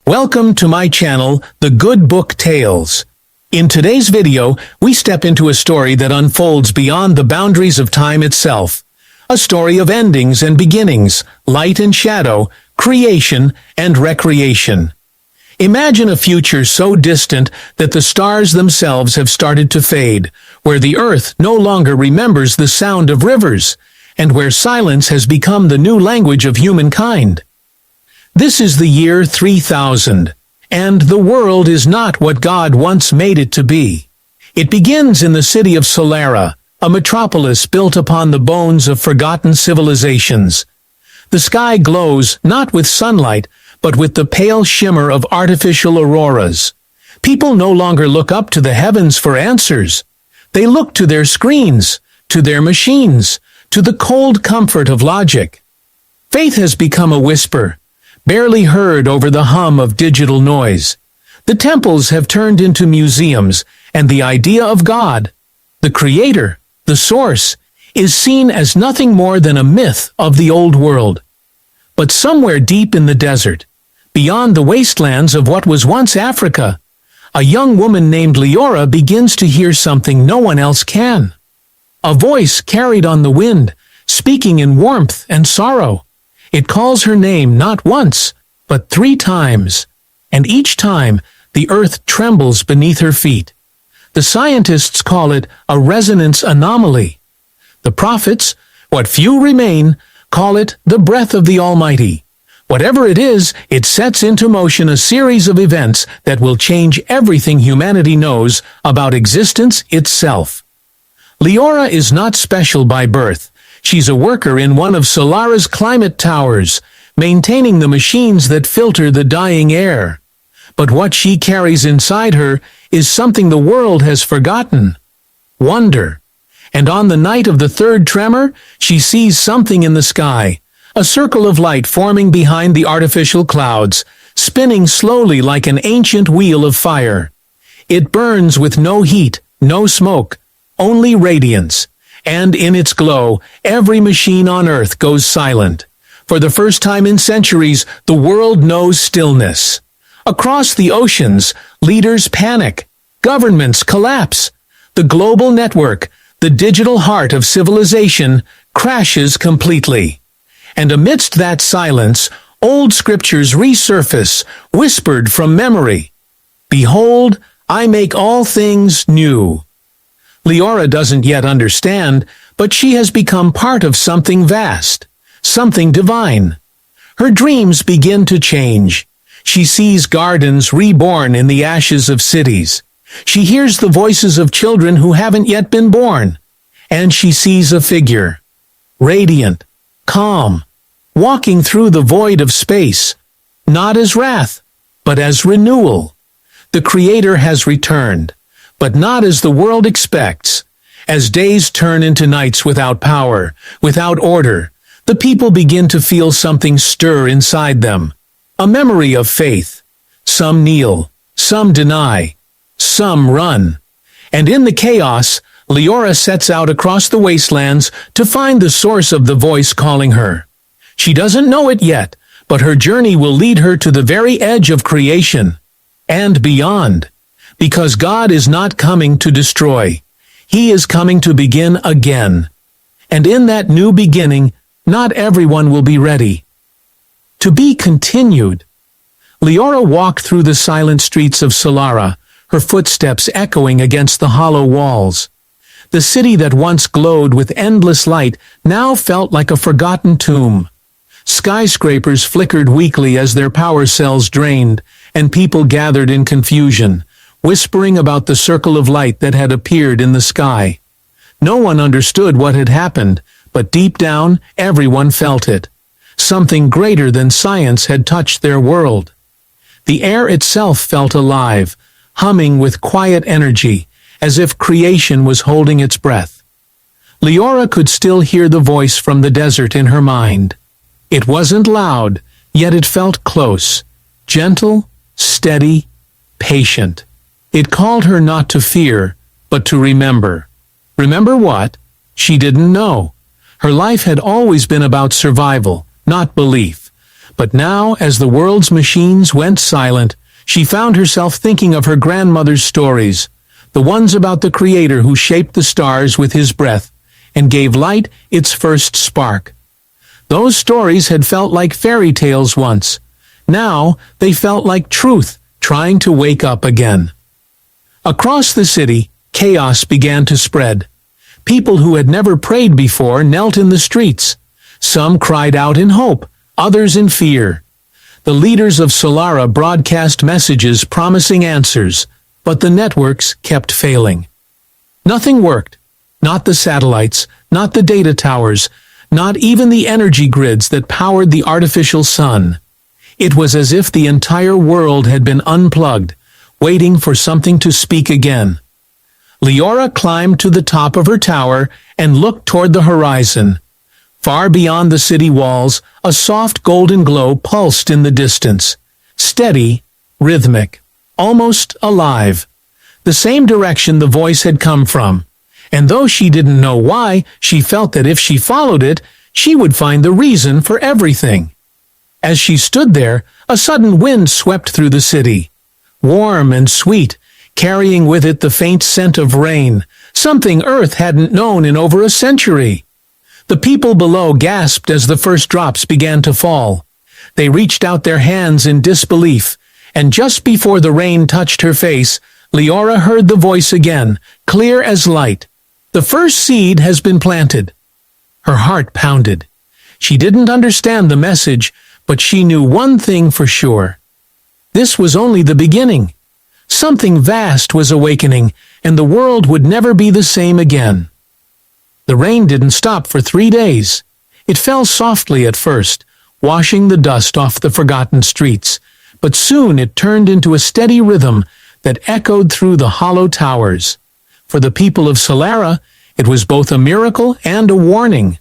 Welcome to my channel, The Good Book Tales. In today's video, we step into a story that unfolds beyond the boundaries of time itself. A story of endings and beginnings, light and shadow, creation and recreation. Imagine a future so distant that the stars themselves have started to fade, where the earth no longer remembers the sound of rivers, and where silence has become the new language of humankind. This is the year 3000, and the world is not what God once made it to be. It begins in the city of Liora, a metropolis built upon the bones of forgotten civilizations. The sky glows not with sunlight, but with the pale shimmer of artificial auroras. People no longer look up to the heavens for answers. They look to their screens, to their machines, to the cold comfort of logic. Faith has become a whisper, barely heard over the hum of digital noise. The temples have turned into museums, and the idea of God, the Creator, the Source, is seen as nothing more than a myth of the old world. But somewhere deep in the desert, beyond the wastelands of what was once Africa, a young woman named Liora begins to hear something no one else can. A voice carried on the wind, speaking in warmth and sorrow. It calls her name not once, but 3 times, and each time the earth trembles beneath her feet. The scientists call it a resonance anomaly. The prophets, what few remain, call it the breath of the Almighty. Whatever it is, it sets into motion a series of events that will change everything humanity knows about existence itself. Liora is not special by birth. She's a worker in one of Solara's climate towers, maintaining the machines that filter the dying air. But what she carries inside her is something the world has forgotten: wonder. And on the night of the 3rd tremor, she sees something in the sky, a circle of light forming behind the artificial clouds, spinning slowly like an ancient wheel of fire. It burns with no heat, no smoke, only radiance, and in its glow, every machine on earth goes silent. For the first time in centuries, the world knows stillness. Across the oceans, leaders panic, governments collapse. The global network, the digital heart of civilization, crashes completely. And amidst that silence, old scriptures resurface, whispered from memory. "Behold, I make all things new." Liora doesn't yet understand, but she has become part of something vast, something divine. Her dreams begin to change. She sees gardens reborn in the ashes of cities. She hears the voices of children who haven't yet been born. And she sees a figure, radiant, calm, walking through the void of space, not as wrath, but as renewal. The Creator has returned, but not as the world expects. As days turn into nights without power, without order, the people begin to feel something stir inside them. A memory of faith. Some kneel, some deny, some run. And in the chaos, Liora sets out across the wastelands to find the source of the voice calling her. She doesn't know it yet, but her journey will lead her to the very edge of creation and beyond. Because God is not coming to destroy. He is coming to begin again. And in that new beginning, not everyone will be ready. To be continued. Liora walked through the silent streets of Liora, her footsteps echoing against the hollow walls. The city that once glowed with endless light now felt like a forgotten tomb. Skyscrapers flickered weakly as their power cells drained, and people gathered in confusion, whispering about the circle of light that had appeared in the sky. No one understood what had happened, but deep down, everyone felt it. Something greater than science had touched their world. The air itself felt alive, humming with quiet energy, as if creation was holding its breath. Liora could still hear the voice from the desert in her mind. It wasn't loud, yet it felt close, gentle, steady, patient. It called her not to fear, but to remember. Remember what? She didn't know. Her life had always been about survival, not belief. But now, as the world's machines went silent, she found herself thinking of her grandmother's stories, the ones about the Creator who shaped the stars with his breath and gave light its first spark. Those stories had felt like fairy tales once. Now they felt like truth trying to wake up again. Across the city, chaos began to spread. People who had never prayed before knelt in the streets. Some cried out in hope, others in fear. The leaders of Liora broadcast messages promising answers, but the networks kept failing. Nothing worked. Not the satellites, not the data towers, not even the energy grids that powered the artificial sun. It was as if the entire world had been unplugged, waiting for something to speak again. Liora climbed to the top of her tower and looked toward the horizon. Far beyond the city walls, a soft golden glow pulsed in the distance. Steady, rhythmic, almost alive. The same direction the voice had come from. And though she didn't know why, she felt that if she followed it, she would find the reason for everything. As she stood there, a sudden wind swept through the city. Warm and sweet, carrying with it the faint scent of rain, something Earth hadn't known in over a century. The people below gasped as the first drops began to fall. They reached out their hands in disbelief, and just before the rain touched her face, Liora heard the voice again, clear as light. The first seed has been planted. Her heart pounded. She didn't understand the message, but she knew one thing for sure. This was only the beginning. Something vast was awakening, and the world would never be the same again. The rain didn't stop for 3 days. It fell softly at first, washing the dust off the forgotten streets, but soon it turned into a steady rhythm that echoed through the hollow towers. For the people of Liora, it was both a miracle and a warning.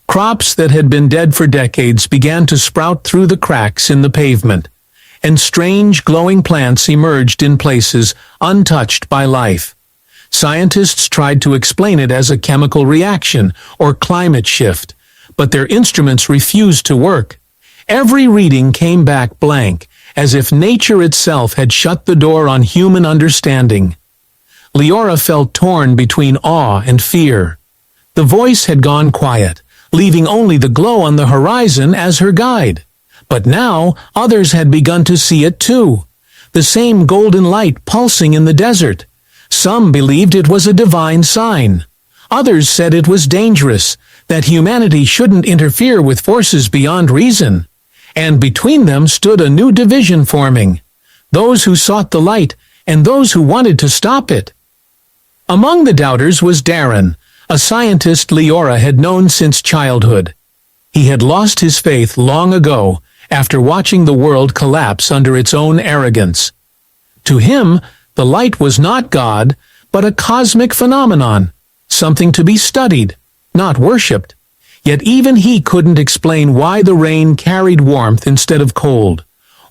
Crops that had been dead for decades began to sprout through the cracks in the pavement, and strange glowing plants emerged in places untouched by life. Scientists tried to explain it as a chemical reaction or climate shift, but their instruments refused to work. Every reading came back blank, as if nature itself had shut the door on human understanding. Liora felt torn between awe and fear. The voice had gone quiet, leaving only the glow on the horizon as her guide. But now others had begun to see it too. The same golden light pulsing in the desert. Some believed it was a divine sign. Others said it was dangerous, that humanity shouldn't interfere with forces beyond reason. And between them stood a new division forming. Those who sought the light and those who wanted to stop it. Among the doubters was Darren, a scientist Liora had known since childhood. He had lost his faith long ago after watching the world collapse under its own arrogance. To him, the light was not God, but a cosmic phenomenon, something to be studied, not worshipped. Yet even he couldn't explain why the rain carried warmth instead of cold,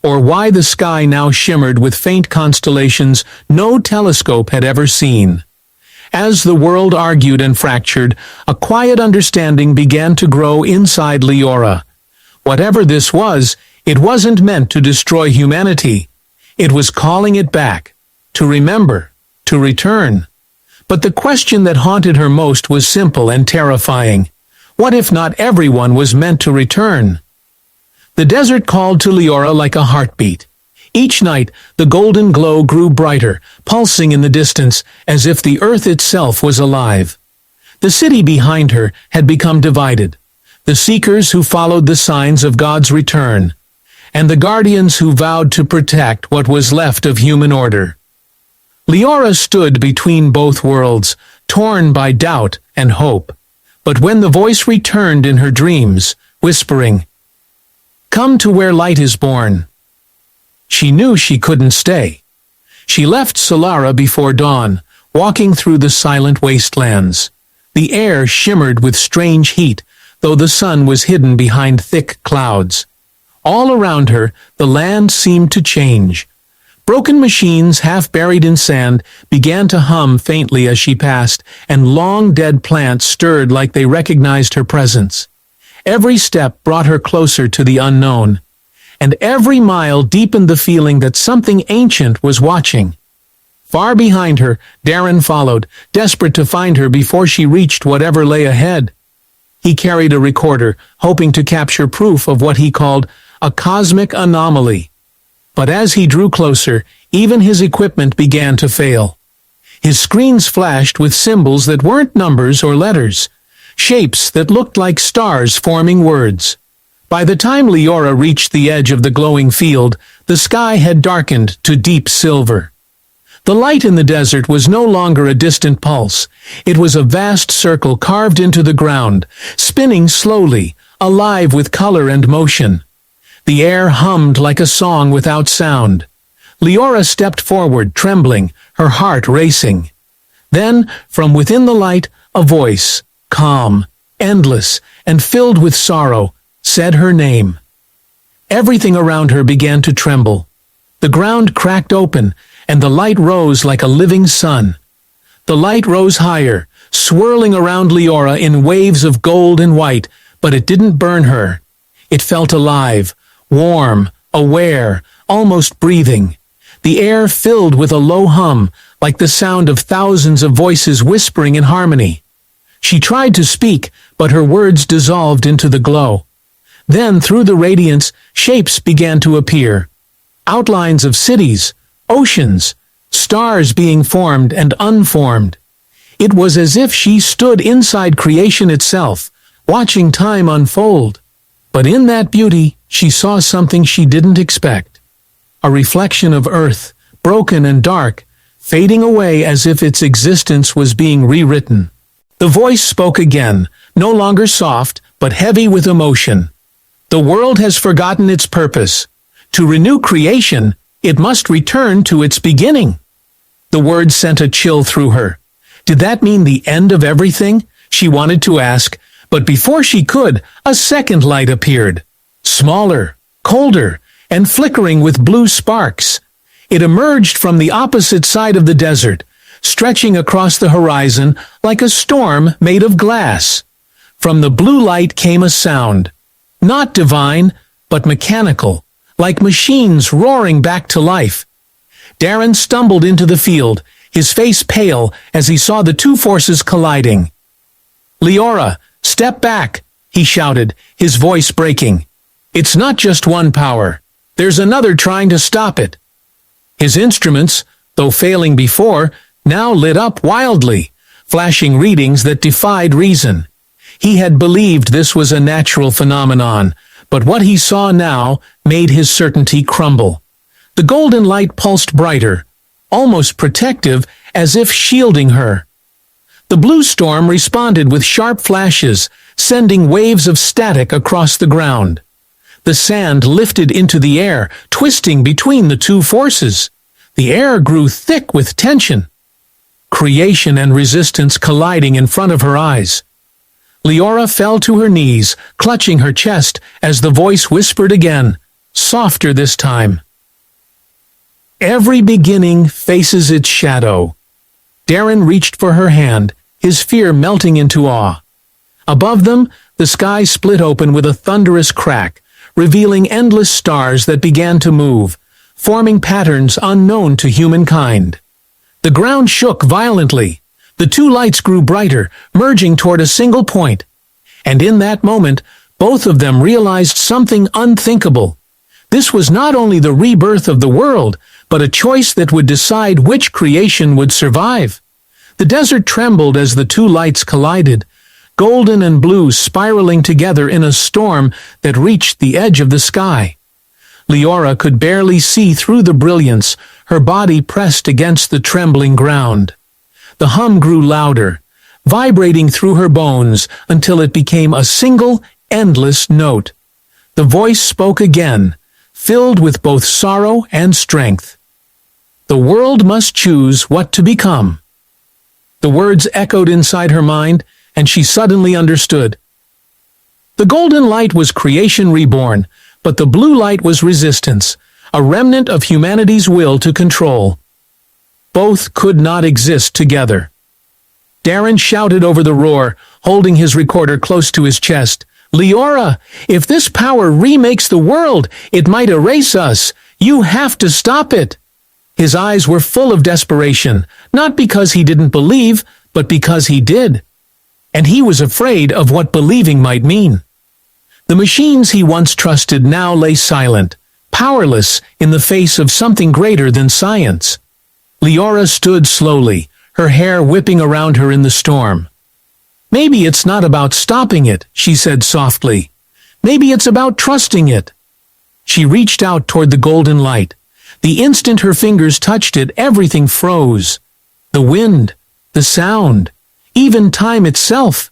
or why the sky now shimmered with faint constellations no telescope had ever seen. As the world argued and fractured, a quiet understanding began to grow inside Liora. Whatever this was, it wasn't meant to destroy humanity. It was calling it back, to remember, to return. But the question that haunted her most was simple and terrifying. What if not everyone was meant to return? The desert called to Liora like a heartbeat. Each night, the golden glow grew brighter, pulsing in the distance as if the earth itself was alive. The city behind her had become divided. The seekers who followed the signs of God's return, and the guardians who vowed to protect what was left of human order. Liora stood between both worlds, torn by doubt and hope. But when the voice returned in her dreams, whispering, "Come to where light is born," she knew she couldn't stay. She left Liora before dawn, walking through the silent wastelands. The air shimmered with strange heat, though the sun was hidden behind thick clouds. All around her, the land seemed to change. Broken machines, half buried in sand, began to hum faintly as she passed, and long dead plants stirred like they recognized her presence. Every step brought her closer to the unknown. and every mile deepened the feeling that something ancient was watching. Far behind her, Darren followed, desperate to find her before she reached whatever lay ahead. He carried a recorder, hoping to capture proof of what he called a cosmic anomaly. But as he drew closer, even his equipment began to fail. His screens flashed with symbols that weren't numbers or letters, shapes that looked like stars forming words. By the time Liora reached the edge of the glowing field, the sky had darkened to deep silver. The light in the desert was no longer a distant pulse. It was a vast circle carved into the ground, spinning slowly, alive with color and motion. The air hummed like a song without sound. Liora stepped forward, trembling, her heart racing. Then, from within the light, a voice, calm, endless, and filled with sorrow, said her name. Everything around her began to tremble. The ground cracked open, and the light rose like a living sun. The light rose higher, swirling around Liora in waves of gold and white, but it didn't burn her. It felt alive, warm, aware, almost breathing. The air filled with a low hum, like the sound of thousands of voices whispering in harmony. She tried to speak, but her words dissolved into the glow. Then, through the radiance, shapes began to appear. Outlines of cities, oceans, stars being formed and unformed. It was as if she stood inside creation itself, watching time unfold. But in that beauty, she saw something she didn't expect. A reflection of Earth, broken and dark, fading away as if its existence was being rewritten. The voice spoke again, no longer soft, but heavy with emotion. The world has forgotten its purpose. To renew creation, it must return to its beginning. The words sent a chill through her. Did that mean the end of everything? She wanted to ask, but before she could, a second light appeared. Smaller, colder, and flickering with blue sparks. It emerged from the opposite side of the desert, stretching across the horizon like a storm made of glass. From the blue light came a sound, not divine, but mechanical, like machines roaring back to life. Darren stumbled into the field, his face pale as he saw the two forces colliding. "Liora, step back," he shouted, his voice breaking. "It's not just one power. There's another trying to stop it." His instruments, though failing before, now lit up wildly, flashing readings that defied reason. He had believed this was a natural phenomenon, but what he saw now made his certainty crumble. The golden light pulsed brighter, almost protective, as if shielding her. The blue storm responded with sharp flashes, sending waves of static across the ground. The sand lifted into the air, twisting between the two forces. The air grew thick with tension. Creation and resistance colliding in front of her eyes. Liora fell to her knees, clutching her chest as the voice whispered again, softer this time. "Every beginning faces its shadow." Darren reached for her hand, his fear melting into awe. Above them, the sky split open with a thunderous crack, revealing endless stars that began to move, forming patterns unknown to humankind. The ground shook violently. The two lights grew brighter, merging toward a single point. And in that moment, both of them realized something unthinkable. This was not only the rebirth of the world, but a choice that would decide which creation would survive. The desert trembled as the two lights collided, golden and blue spiraling together in a storm that reached the edge of the sky. Liora could barely see through the brilliance, her body pressed against the trembling ground. The hum grew louder, vibrating through her bones until it became a single, endless note. The voice spoke again, filled with both sorrow and strength. "The world must choose what to become." The words echoed inside her mind, and she suddenly understood. The golden light was creation reborn, but the blue light was resistance, a remnant of humanity's will to control. Both could not exist together. Darren shouted over the roar, holding his recorder close to his chest, "Liora, if this power remakes the world, it might erase us. You have to stop it." His eyes were full of desperation, not because he didn't believe, but because he did. And he was afraid of what believing might mean. The machines he once trusted now lay silent, powerless in the face of something greater than science. Liora stood slowly, her hair whipping around her in the storm. "Maybe it's not about stopping it," she said softly. "Maybe it's about trusting it." She reached out toward the golden light. The instant her fingers touched it, everything froze. The wind, the sound, even time itself.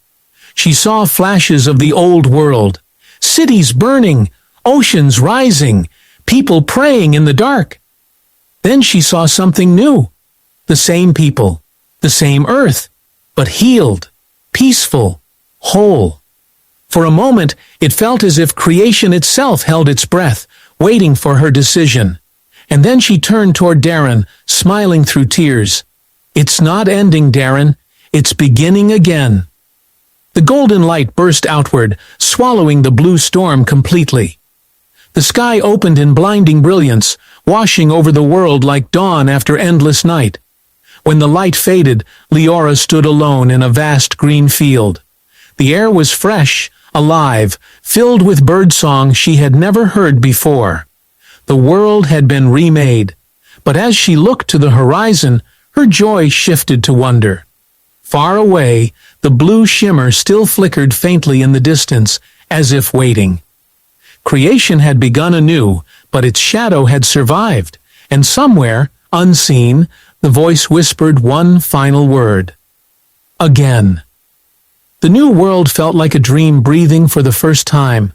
She saw flashes of the old world. Cities burning, oceans rising, people praying in the dark. Then she saw something new. The same people, the same earth, but healed, peaceful, whole. For a moment, it felt as if creation itself held its breath, waiting for her decision. And then she turned toward Darren, smiling through tears. "It's not ending, Darren. It's beginning again." The golden light burst outward, swallowing the blue storm completely. The sky opened in blinding brilliance, washing over the world like dawn after endless night. When the light faded, Liora stood alone in a vast green field. The air was fresh, alive, filled with birdsong she had never heard before. The world had been remade, but as she looked to the horizon, her joy shifted to wonder. Far away, the blue shimmer still flickered faintly in the distance, as if waiting. Creation had begun anew, but its shadow had survived, and somewhere, unseen, the voice whispered one final word. Again. The new world felt like a dream breathing for the first time.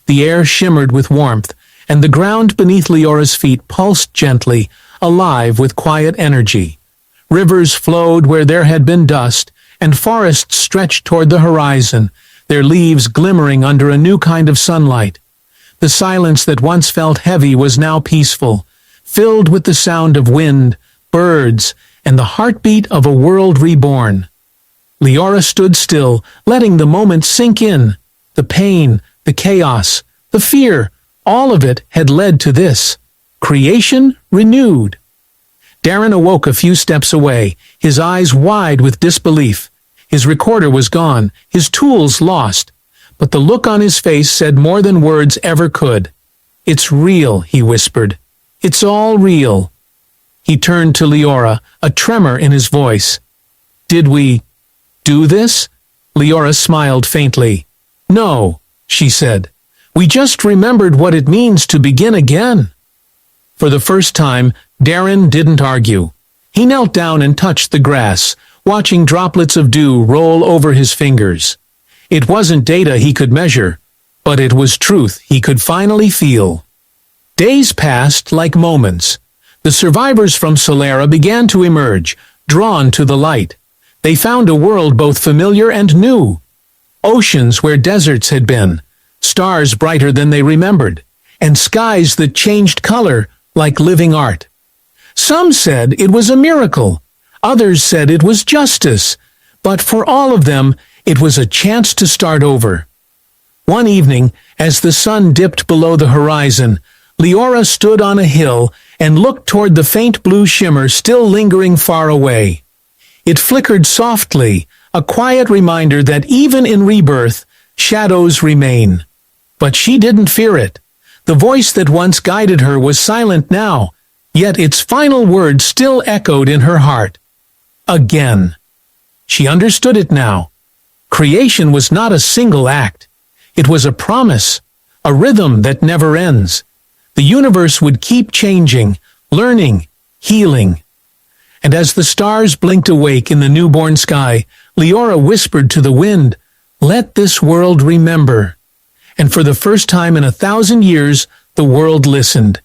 The air shimmered with warmth, and the ground beneath Liora's feet pulsed gently, alive with quiet energy. Rivers flowed where there had been dust, and forests stretched toward the horizon, their leaves glimmering under a new kind of sunlight. The silence that once felt heavy was now peaceful, filled with the sound of wind, birds, and the heartbeat of a world reborn. Liora stood still, letting the moment sink in. The pain, the chaos, the fear, all of it had led to this. Creation renewed. Darren awoke a few steps away, his eyes wide with disbelief. His recorder was gone, his tools lost. But the look on his face said more than words ever could. "It's real," he whispered. "It's all real." He turned to Liora, a tremor in his voice. "Did we do this?" Liora smiled faintly. "No," she said. "We just remembered what it means to begin again." For the first time, Darren didn't argue. He knelt down and touched the grass, watching droplets of dew roll over his fingers. It wasn't data he could measure, but it was truth he could finally feel. Days passed like moments. The survivors from Solera began to emerge, drawn to the light. They found a world both familiar and new. Oceans where deserts had been, stars brighter than they remembered, and skies that changed color like living art. Some said it was a miracle. Others said it was justice. But for all of them, it was a chance to start over. One evening, as the sun dipped below the horizon, Liora stood on a hill and looked toward the faint blue shimmer still lingering far away. It flickered softly, a quiet reminder that even in rebirth, shadows remain. But she didn't fear it. The voice that once guided her was silent now, yet its final word still echoed in her heart. Again. She understood it now. Creation was not a single act. It was a promise, a rhythm that never ends. The universe would keep changing, learning, healing. And as the stars blinked awake in the newborn sky, Liora whispered to the wind, "Let this world remember." And for the first time in 1,000 years, the world listened.